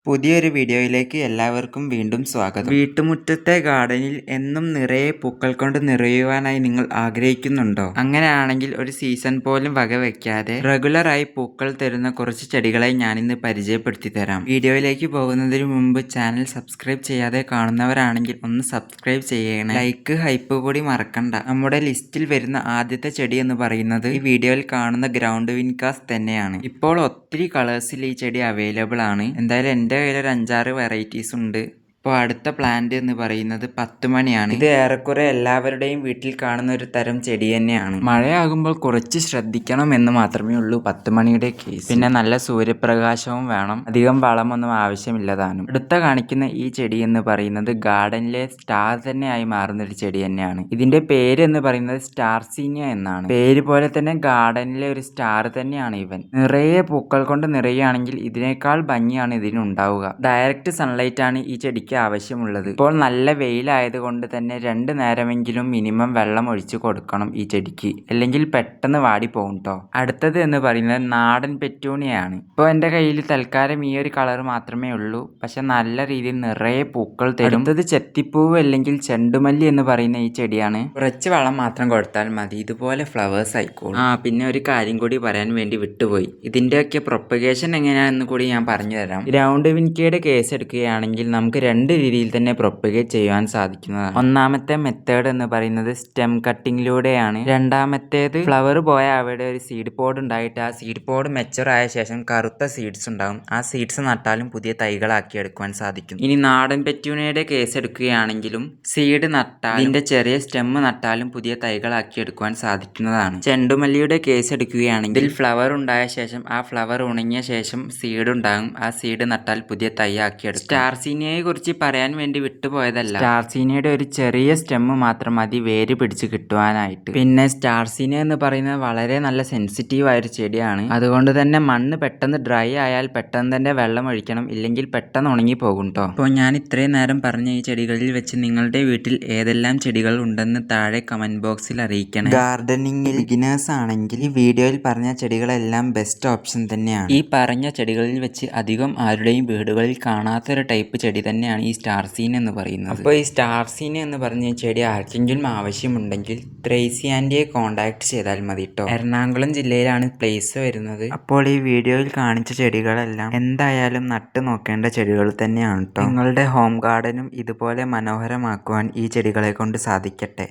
പുതിയൊരു വീഡിയോയിലേക്ക് എല്ലാവർക്കും വീണ്ടും സ്വാഗതം. വീട്ടുമുറ്റത്തെ ഗാർഡനിൽ എന്നും നിറയെ പൂക്കൾ കൊണ്ട് നിറയുവാനായി നിങ്ങൾ ആഗ്രഹിക്കുന്നുണ്ടോ? അങ്ങനെയാണെങ്കിൽ ഒരു സീസൺ പോലും വകവെക്കാതെ റെഗുലറായി പൂക്കൾ തരുന്ന കുറച്ച് ചെടികളെ ഞാനിന്ന് പരിചയപ്പെടുത്തി തരാം. വീഡിയോയിലേക്ക് പോകുന്നതിന് മുമ്പ് ചാനൽ സബ്സ്ക്രൈബ് ചെയ്യാതെ കാണുന്നവരാണെങ്കിൽ ഒന്ന് സബ്സ്ക്രൈബ് ചെയ്യണേ. ലൈക്ക് ഹൈപ്പ് കൂടി മറക്കണ്ട. നമ്മുടെ ലിസ്റ്റിൽ വരുന്ന ആദ്യത്തെ ചെടി എന്ന് പറയുന്നത് ഈ വീഡിയോയിൽ കാണുന്ന ഗ്രൗണ്ട് വിൻകാസ് തന്നെയാണ്. ഇപ്പോൾ ഒത്തിരി കളേഴ്സിൽ ഈ ചെടി അവൈലബിൾ ആണ്. എന്തായാലും എൻ്റെ കയ്യിൽ ഒരു 5-6 വെറൈറ്റീസ് ഉണ്ട്. ഇപ്പോൾ അടുത്ത പ്ലാന്റ് എന്ന് പറയുന്നത് 10 മണിയാണ്. ഇത് ഏറെക്കുറെ എല്ലാവരുടെയും വീട്ടിൽ കാണുന്ന ഒരു തരം ചെടി തന്നെയാണ്. മഴയാകുമ്പോൾ കുറച്ച് ശ്രദ്ധിക്കണം എന്ന് മാത്രമേ ഉള്ളൂ 10 മണിയുടെ കേസ്. പിന്നെ നല്ല സൂര്യപ്രകാശവും വേണം, അധികം വളമൊന്നും ആവശ്യമില്ലതാനും. അടുത്ത കാണിക്കുന്ന ഈ ചെടി എന്ന് പറയുന്നത് ഗാർഡനിലെ സ്റ്റാർ തന്നെയായി മാറുന്ന ഒരു ചെടി തന്നെയാണ്. ഇതിന്റെ പേര് എന്ന് പറയുന്നത് സ്റ്റാർസീനിയ എന്നാണ്. പേര് പോലെ തന്നെ ഗാർഡനിലെ ഒരു സ്റ്റാർ തന്നെയാണ് ഇവൻ. നിറയെ പൂക്കൾ കൊണ്ട് നിറയുകയാണെങ്കിൽ ഇതിനേക്കാൾ ഭംഗിയാണ് ഇതിനുണ്ടാവുക. ഡയറക്റ്റ് സൺലൈറ്റ് ആണ് ഈ ചെടിക്ക് ആവശ്യമുള്ളത്. ഇപ്പോൾ നല്ല വെയിലായതുകൊണ്ട് തന്നെ 2 നേരമെങ്കിലും മിനിമം വെള്ളം ഒഴിച്ചു കൊടുക്കണം ഈ ചെടിക്ക്, അല്ലെങ്കിൽ പെട്ടെന്ന് വാടി പോകും കേട്ടോ. അടുത്തത് എന്ന് പറയുന്നത് നാടൻ പെറ്റൂണിയാണ്. ഇപ്പോൾ എൻ്റെ കയ്യിൽ തൽക്കാലം ഈ ഒരു കളർ മാത്രമേ ഉള്ളൂ, പക്ഷെ നല്ല രീതിയിൽ നിറയെ പൂക്കൾ തരും. അടുത്തത് ചെത്തിപ്പൂവ് അല്ലെങ്കിൽ ചെണ്ടുമല്ലി എന്ന് പറയുന്ന ഈ ചെടിയാണ്. കുറച്ച് വളം മാത്രം കൊടുത്താൽ മതി, ഇതുപോലെ ഫ്ലവേഴ്സ് ആയിക്കോളും. പിന്നെ ഒരു കാര്യം കൂടി പറയാൻ വേണ്ടി വിട്ടുപോയി. ഇതിൻ്റെയൊക്കെ പ്രൊപ്പഗേഷൻ എങ്ങനെയാണെന്ന് കൂടി ഞാൻ പറഞ്ഞു തരാം. ഗ്രൗണ്ട് വിൻകയുടെ കേസ് എടുക്കുകയാണെങ്കിൽ നമുക്ക് 2 രീതിയിൽ തന്നെ പ്രൊപ്പഗേറ്റ് ചെയ്യുവാൻ സാധിക്കുന്നതാണ്. ഒന്നാമത്തെ മെത്തേഡ് എന്ന് പറയുന്നത് സ്റ്റെം കട്ടിങ്ങിലൂടെയാണ്. രണ്ടാമത്തേത് ഫ്ലവർ പോയ അവിടെ ഒരു സീഡ് പോഡ് ഉണ്ടായിട്ട് ആ സീഡ് പോഡ് മെച്ചർ ആയ ശേഷം കറുത്ത സീഡ്സ് ഉണ്ടാവും. ആ സീഡ്സ് നട്ടാലും പുതിയ തൈകളാക്കി എടുക്കുവാൻ സാധിക്കും. ഇനി നാടൻ പെറ്റൂണിയുടെ കേസ് എടുക്കുകയാണെങ്കിലും സീഡ് നട്ടാൽ ഇതിന്റെ ചെറിയ സ്റ്റെം നട്ടാലും പുതിയ തൈകളാക്കി എടുക്കുവാൻ സാധിക്കുന്നതാണ്. ചെണ്ടുമല്ലിയുടെ കേസ് എടുക്കുകയാണെങ്കിൽ ഇതിൽ ഫ്ലവർ ഉണ്ടായ ശേഷം ആ ഫ്ലവർ ഉണങ്ങിയ ശേഷം സീഡ് ഉണ്ടാകും. ആ സീഡ് നട്ടാൽ പുതിയ തൈ ആക്കി എടുക്കും. സ്റ്റാർസീനിയയെ കുറിച്ച് പറയാൻ വേണ്ടി വിട്ടുപോയതല്ല. സ്റ്റാർസീനിയയുടെ ഒരു ചെറിയ സ്റ്റെം മാത്രം മതി വേര് പിടിച്ച് കിട്ടുവാനായിട്ട്. പിന്നെ സ്റ്റാർസീനിയ എന്ന് പറയുന്നത് വളരെ നല്ല സെൻസിറ്റീവ് ആയൊരു ചെടിയാണ്. അതുകൊണ്ട് തന്നെ മണ്ണ് പെട്ടെന്ന് ഡ്രൈ ആയാൽ പെട്ടെന്ന് തന്നെ വെള്ളം ഒഴിക്കണം, ഇല്ലെങ്കിൽ പെട്ടെന്ന് ഉണങ്ങി പോകും കേട്ടോ. അപ്പോൾ ഞാൻ ഇത്രയും നേരം പറഞ്ഞ ഈ ചെടികളിൽ വെച്ച് നിങ്ങളുടെ വീട്ടിൽ ഏതെല്ലാം ചെടികൾ ഉണ്ടെന്ന് താഴെ കമന്റ് ബോക്സിൽ അറിയിക്കണം. ഗാർഡനിങ്ങിൽ ബിഗിനേഴ്സ് ആണെങ്കിൽ ഈ വീഡിയോയിൽ പറഞ്ഞ ചെടികളെല്ലാം ബെസ്റ്റ് ഓപ്ഷൻ തന്നെയാണ്. ഈ പറഞ്ഞ ചെടികളിൽ വെച്ച് അധികം ആരുടെയും വീടുകളിൽ കാണാത്തൊരു ടൈപ്പ് ചെടി തന്നെയാണ് ഈ സ്റ്റാർസീന എന്ന് പറയുന്നത്. അപ്പോൾ ഈ സ്റ്റാർസീന എന്ന് പറഞ്ഞ ചെടി ആർക്കെങ്കിലും ആവശ്യമുണ്ടെങ്കിൽ ത്രേസി ആൻറ്റിയെ കോൺടാക്ട് ചെയ്താൽ മതി കേട്ടോ. എറണാകുളം ജില്ലയിലാണ് പ്ലേസ് വരുന്നത്. അപ്പോൾ ഈ വീഡിയോയിൽ കാണിച്ച ചെടികളെല്ലാം എന്തായാലും നട്ട് നോക്കേണ്ട ചെടികൾ തന്നെയാണ് കേട്ടോ. നിങ്ങളുടെ ഹോം ഗാർഡനും ഇതുപോലെ മനോഹരമാക്കുവാൻ ഈ ചെടികളെ കൊണ്ട് സാധിക്കട്ടെ.